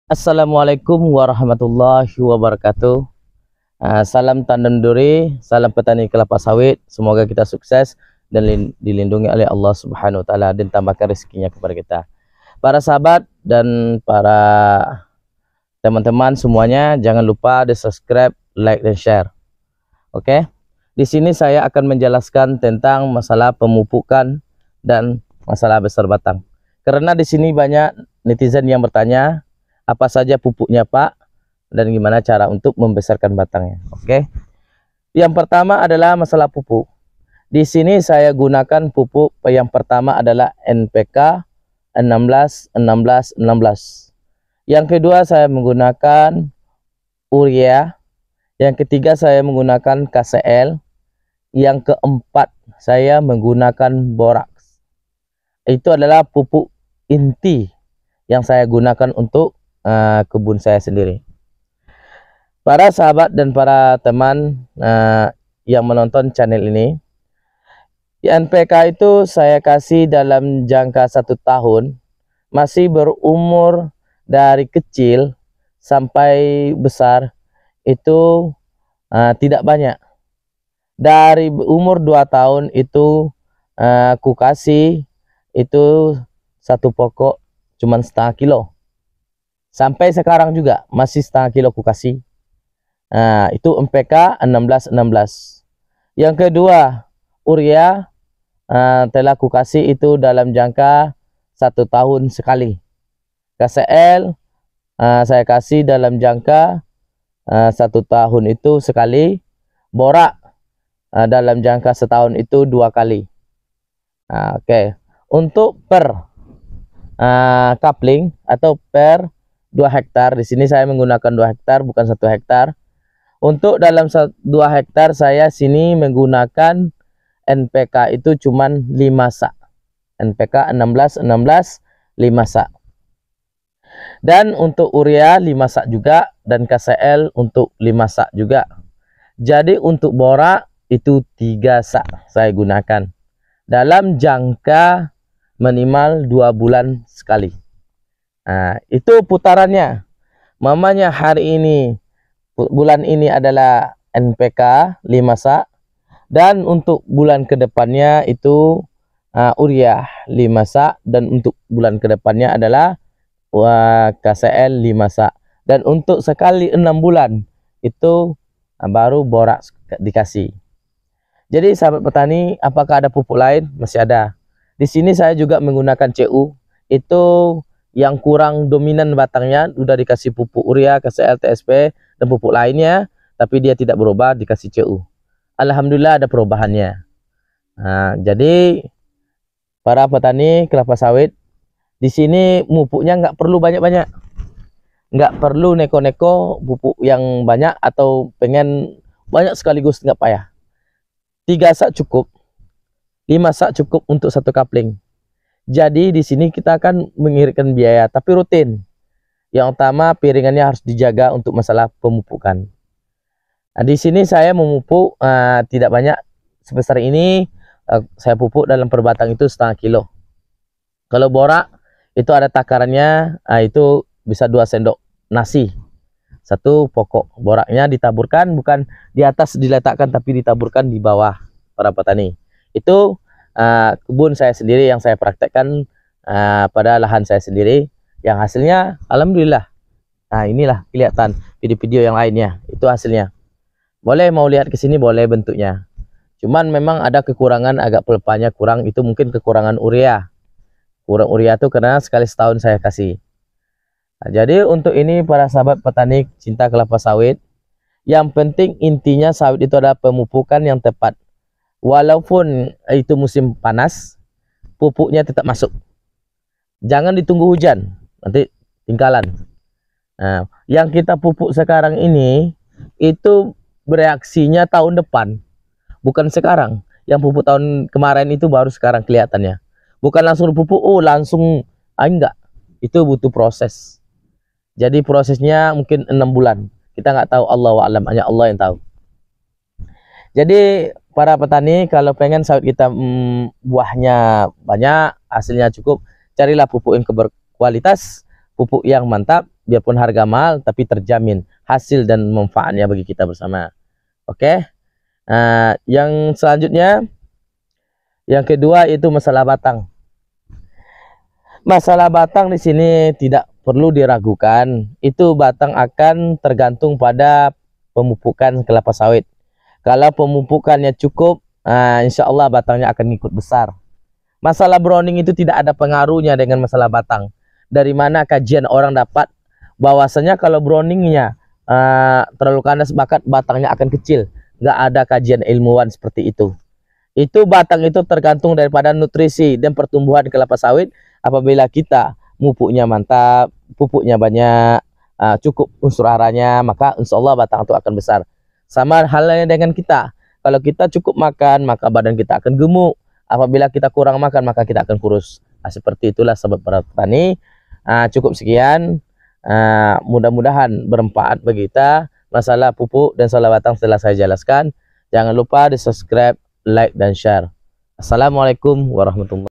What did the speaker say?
Assalamualaikum warahmatullahi wabarakatuh. Salam tanam duri, salam petani kelapa sawit. Semoga kita sukses dan dilindungi oleh Allah Subhanahu wa taala dan tambahkan rezekinya kepada kita. Para sahabat dan para teman-teman semuanya, jangan lupa di subscribe, like dan share. Oke. Di sini saya akan menjelaskan tentang masalah pemupukan dan masalah besar batang. Karena di sini banyak netizen yang bertanya, apa saja pupuknya Pak dan gimana cara untuk membesarkan batangnya. Oke. Yang pertama adalah masalah pupuk. Di sini saya gunakan pupuk yang pertama adalah NPK 16 16 16. Yang kedua saya menggunakan urea. Yang ketiga saya menggunakan KCL. Yang keempat saya menggunakan borax. Itu adalah pupuk inti yang saya gunakan untuk kebun saya sendiri. Para sahabat dan para teman yang menonton channel ini, NPK itu saya kasih dalam jangka 1 tahun, masih berumur dari kecil sampai besar itu tidak banyak. Dari umur 2 tahun itu aku kasih itu 1 pokok cuman setengah kilo. Sampai sekarang juga masih setengah kilo aku kasih. Itu NPK 16 16. Yang kedua, urea telah aku kasih itu dalam jangka 1 tahun sekali. KCL saya kasih dalam jangka 1 tahun itu sekali. Borak dalam jangka setahun itu 2 kali. Oke. Untuk per coupling atau per 2 hektar, di sini saya menggunakan 2 hektar bukan 1 hektar. Untuk dalam 2 hektar saya sini menggunakan NPK itu cuman 5 sak. NPK 16 16 5 sak. Dan untuk urea 5 sak juga dan KCL untuk 5 sak juga. Jadi untuk borak itu 3 sak saya gunakan dalam jangka minimal 2 bulan sekali. Itu putarannya. Mamanya hari ini, bulan ini adalah NPK 5 sak, dan untuk bulan kedepannya itu urea 5 sak, dan untuk bulan kedepannya adalah KCL 5 sak, dan untuk sekali 6 bulan itu baru borak dikasih. Jadi sahabat petani, apakah ada pupuk lain? Masih ada. Di sini saya juga menggunakan CU. Itu yang kurang dominan batangnya, udah dikasih pupuk urea, KCL, TSP dan pupuk lainnya, tapi dia tidak berubah, dikasih CU. Alhamdulillah ada perubahannya. Jadi para petani kelapa sawit, di sini pupuknya nggak perlu banyak-banyak. Nggak perlu neko-neko pupuk yang banyak atau pengen banyak sekaligus, nggak payah. 3 sak cukup, 5 sak cukup untuk 1 kapling. Jadi di sini kita akan mengiritkan biaya, tapi rutin. Yang utama piringannya harus dijaga untuk masalah pemupukan. Di sini saya memupuk tidak banyak sebesar ini. Saya pupuk dalam per batang itu setengah kilo. Kalau borak itu ada takarannya, itu bisa 2 sendok nasi 1 pokok. Boraknya ditaburkan, bukan di atas diletakkan, tapi ditaburkan di bawah para petani. Itu kebun saya sendiri yang saya praktekkan pada lahan saya sendiri, yang hasilnya alhamdulillah. Inilah kelihatan video-video yang lainnya, itu hasilnya. Boleh mau lihat ke sini, boleh bentuknya. Cuman memang ada kekurangan, agak pelepahnya kurang, itu mungkin kekurangan urea. Kurang urea itu karena sekali setahun saya kasih. Jadi untuk ini para sahabat petani cinta kelapa sawit, yang penting intinya sawit itu adalah pemupukan yang tepat. Walaupun itu musim panas, pupuknya tetap masuk. Jangan ditunggu hujan, nanti tinggalan. Yang kita pupuk sekarang ini itu bereaksinya tahun depan, bukan sekarang. Yang pupuk tahun kemarin itu baru sekarang kelihatannya. Bukan langsung pupuk, langsung enggak. Itu butuh proses. Jadi prosesnya mungkin 6 bulan. Kita nggak tahu, Allahu a'lam, hanya Allah yang tahu. Jadi para petani kalau pengen sawit kita buahnya banyak, hasilnya cukup, carilah pupuk yang berkualitas, pupuk yang mantap, biarpun harga mahal tapi terjamin hasil dan manfaatnya bagi kita bersama. Oke. Yang selanjutnya, yang kedua itu masalah batang. Masalah batang di sini tidak perlu diragukan. Itu batang akan tergantung pada pemupukan kelapa sawit. Kalau pemupukannya cukup, insya Allah batangnya akan ikut besar. Masalah browning itu tidak ada pengaruhnya dengan masalah batang. Dari mana kajian orang dapat bahwasanya kalau browningnya terlalu kandas maka batangnya akan kecil. Nggak ada kajian ilmuwan seperti itu. Itu batang itu tergantung daripada nutrisi dan pertumbuhan kelapa sawit. Apabila kita mupuknya mantap, pupuknya banyak, cukup unsur haranya, maka insya Allah batang itu akan besar. Sama halnya dengan kita. Kalau kita cukup makan, maka badan kita akan gemuk. Apabila kita kurang makan, maka kita akan kurus. Seperti itulah sahabat para petani. Cukup sekian. Mudah-mudahan bermanfaat bagi kita. Masalah pupuk dan masalah batang setelah saya jelaskan. Jangan lupa di subscribe, like, dan share. Assalamualaikum warahmatullahi wabarakatuh.